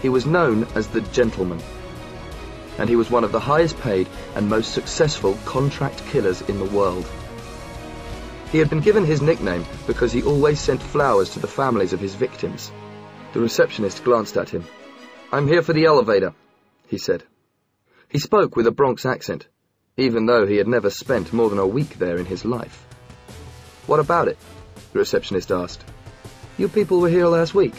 He was known as the Gentleman, and he was one of the highest paid and most successful contract killers in the world. He had been given his nickname because he always sent flowers to the families of his victims. The receptionist glanced at him. "I'm here for the elevator," he said. He spoke with a Bronx accent, even though he had never spent more than a week there in his life. "What about it?" the receptionist asked. "You people were here last week."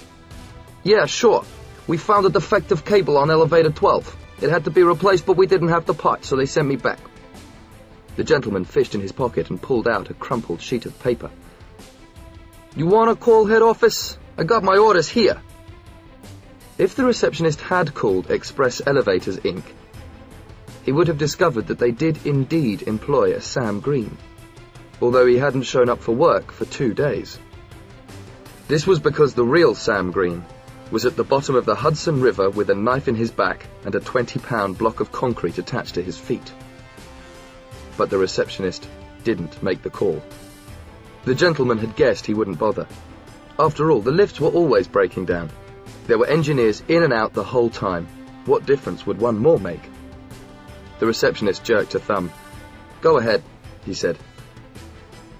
"Yeah, sure. We found a defective cable on elevator 12. It had to be replaced, but we didn't have the part, so they sent me back." The gentleman fished in his pocket and pulled out a crumpled sheet of paper. "You want to call head office? I got my orders here." If the receptionist had called Express Elevators, Inc., he would have discovered that they did indeed employ a Sam Green, although he hadn't shown up for work for 2 days. This was because the real Sam Green was at the bottom of the Hudson River with a knife in his back and a 20-pound block of concrete attached to his feet. But the receptionist didn't make the call. The gentleman had guessed he wouldn't bother. After all, the lifts were always breaking down. There were engineers in and out the whole time. What difference would one more make? The receptionist jerked a thumb. "Go ahead," he said.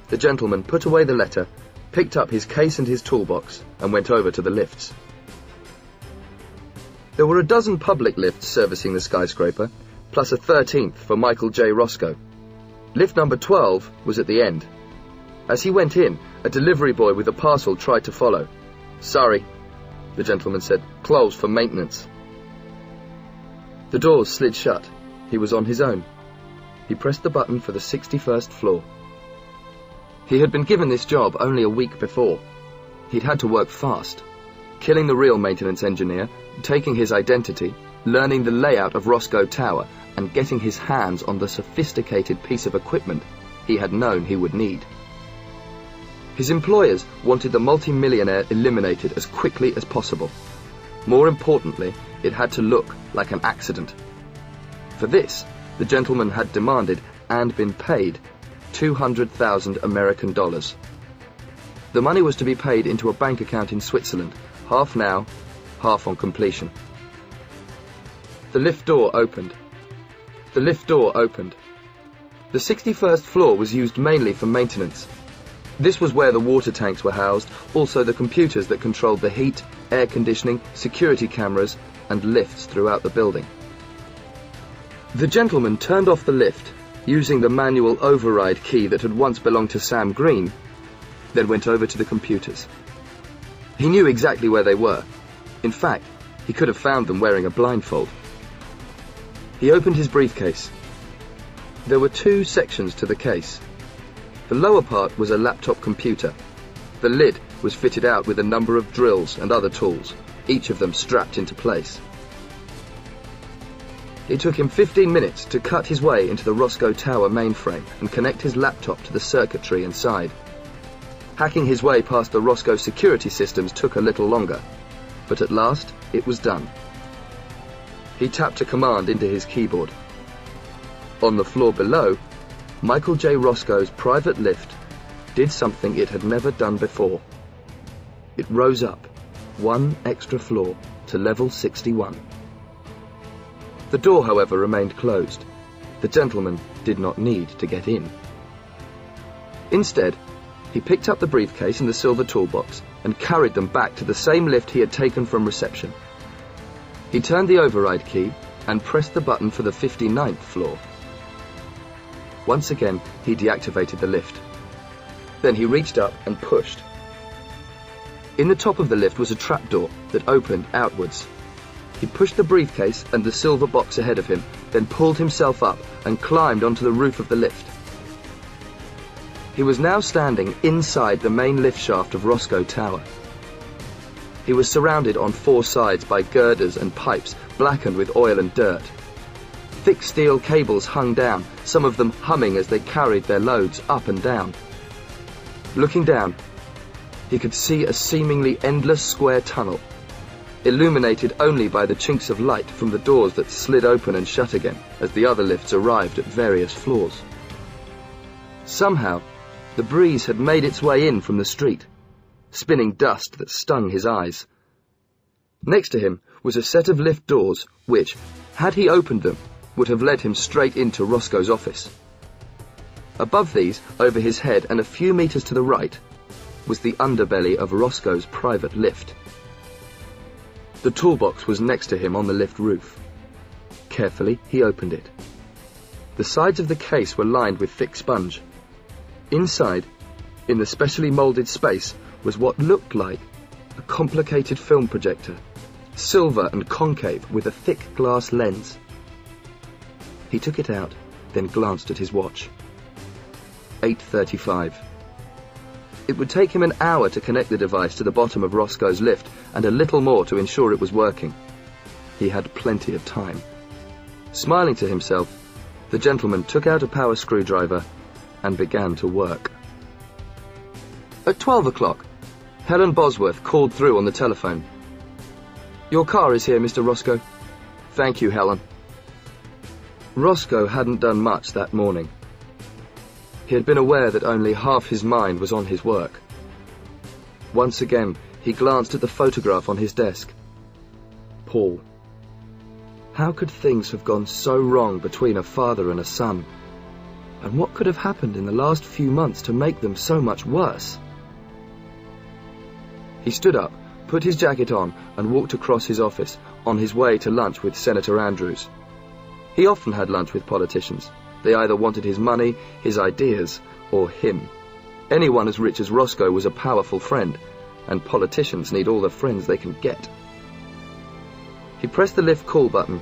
The gentleman put away the letter, picked up his case and his toolbox, and went over to the lifts. There were a dozen public lifts servicing the skyscraper, plus a 13th for Michael J. Roscoe. Lift number 12 was at the end. As he went in, a delivery boy with a parcel tried to follow. "Sorry," the gentleman said. "Closed for maintenance." The doors slid shut. He was on his own. He pressed the button for the 61st floor. He had been given this job only a week before. He'd had to work fast, killing the real maintenance engineer, taking his identity, learning the layout of Roscoe Tower, and getting his hands on the sophisticated piece of equipment he had known he would need. His employers wanted the multi-millionaire eliminated as quickly as possible. More importantly, it had to look like an accident. For this, the gentleman had demanded and been paid 200,000 American dollars. The money was to be paid into a bank account in Switzerland, half now, half on completion. The lift door opened. The lift door opened. The 61st floor was used mainly for maintenance. This was where the water tanks were housed, also the computers that controlled the heat, air conditioning, security cameras, and lifts throughout the building. The gentleman turned off the lift, using the manual override key that had once belonged to Sam Green, then went over to the computers. He knew exactly where they were. In fact, he could have found them wearing a blindfold. He opened his briefcase. There were 2 sections to the case. The lower part was a laptop computer. The lid was fitted out with a number of drills and other tools, each of them strapped into place. It took him 15 minutes to cut his way into the Roscoe Tower mainframe and connect his laptop to the circuitry inside. Hacking his way past the Roscoe security systems took a little longer, but at last it was done. He tapped a command into his keyboard. On the floor below, Michael J. Roscoe's private lift did something it had never done before. It rose up 1 extra floor to level 61. The door, however, remained closed. The gentleman did not need to get in. Instead, he picked up the briefcase and the silver toolbox and carried them back to the same lift he had taken from reception. He turned the override key and pressed the button for the 59th floor. Once again, he deactivated the lift. Then he reached up and pushed. In the top of the lift was a trapdoor that opened outwards. He pushed the briefcase and the silver box ahead of him, then pulled himself up and climbed onto the roof of the lift. He was now standing inside the main lift shaft of Roscoe Tower. He was surrounded on 4 sides by girders and pipes blackened with oil and dirt. Thick steel cables hung down, some of them humming as they carried their loads up and down. Looking down, he could see a seemingly endless square tunnel, illuminated only by the chinks of light from the doors that slid open and shut again as the other lifts arrived at various floors. Somehow, the breeze had made its way in from the street, spinning dust that stung his eyes. Next to him was a set of lift doors which, had he opened them, would have led him straight into Roscoe's office. Above these, over his head and a few meters to the right, was the underbelly of Roscoe's private lift. The toolbox was next to him on the lift roof. Carefully, he opened it. The sides of the case were lined with thick sponge. Inside, in the specially moulded space, was what looked like a complicated film projector, silver and concave with a thick glass lens. He took it out, then glanced at his watch. 8:35. It would take him an hour to connect the device to the bottom of Roscoe's lift, and a little more to ensure it was working. He had plenty of time. Smiling to himself, the gentleman took out a power screwdriver and began to work. At 12 o'clock, Helen Bosworth called through on the telephone. "Your car is here, Mr. Roscoe." "Thank you, Helen." Roscoe hadn't done much that morning. He had been aware that only half his mind was on his work. Once again, he glanced at the photograph on his desk. Paul. How could things have gone so wrong between a father and a son? And what could have happened in the last few months to make them so much worse? He stood up, put his jacket on, and walked across his office, on his way to lunch with Senator Andrews. He often had lunch with politicians. They either wanted his money, his ideas, or him. Anyone as rich as Roscoe was a powerful friend, and politicians need all the friends they can get. He pressed the lift call button,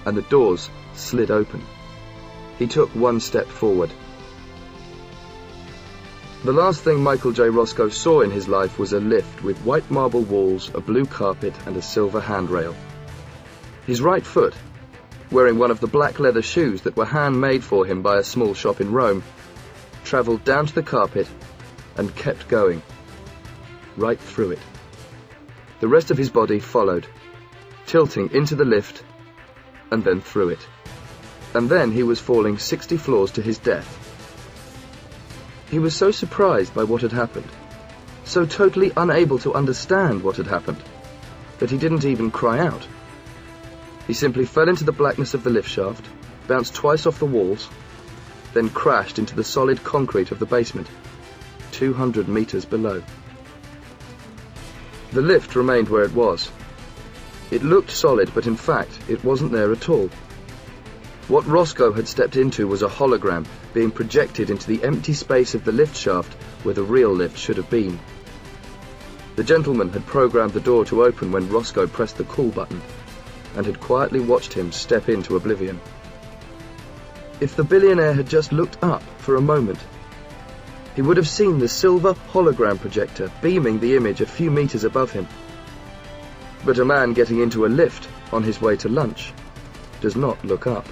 and the doors slid open. He took one step forward. The last thing Michael J. Roscoe saw in his life was a lift with white marble walls, a blue carpet, and a silver handrail. His right foot, wearing one of the black leather shoes that were handmade for him by a small shop in Rome, travelled down to the carpet and kept going, right through it. The rest of his body followed, tilting into the lift and then through it. And then he was falling 60 floors to his death. He was so surprised by what had happened, so totally unable to understand what had happened, that he didn't even cry out. He simply fell into the blackness of the lift shaft, bounced twice off the walls, then crashed into the solid concrete of the basement, 200 meters below. The lift remained where it was. It looked solid, but in fact, it wasn't there at all. What Roscoe had stepped into was a hologram being projected into the empty space of the lift shaft where the real lift should have been. The gentleman had programmed the door to open when Roscoe pressed the call button, and had quietly watched him step into oblivion. If the billionaire had just looked up for a moment, he would have seen the silver hologram projector beaming the image a few meters above him. But a man getting into a lift on his way to lunch does not look up.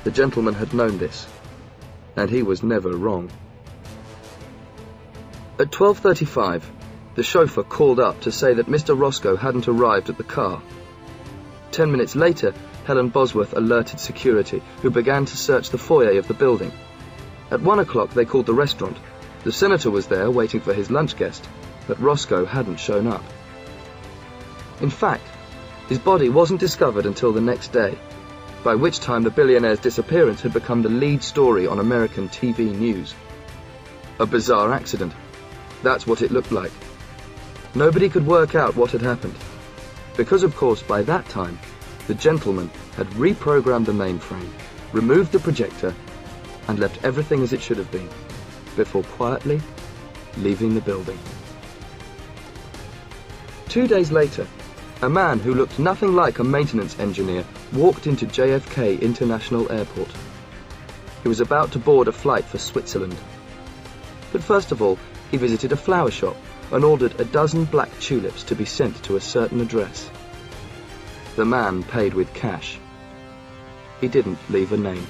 The gentleman had known this, and he was never wrong. At 12:35, the chauffeur called up to say that Mr. Roscoe hadn't arrived at the car. 10 minutes later, Helen Bosworth alerted security, who began to search the foyer of the building. At 1 o'clock, they called the restaurant. The senator was there waiting for his lunch guest, but Roscoe hadn't shown up. In fact, his body wasn't discovered until the next day, by which time the billionaire's disappearance had become the lead story on American TV news. A bizarre accident. That's what it looked like. Nobody could work out what had happened, because of course by that time the gentleman had reprogrammed the mainframe, removed the projector, and left everything as it should have been, before quietly leaving the building. 2 days later, a man who looked nothing like a maintenance engineer walked into JFK International Airport. He was about to board a flight for Switzerland. But first of all, he visited a flower shop and ordered a dozen black tulips to be sent to a certain address. The man paid with cash. He didn't leave a name.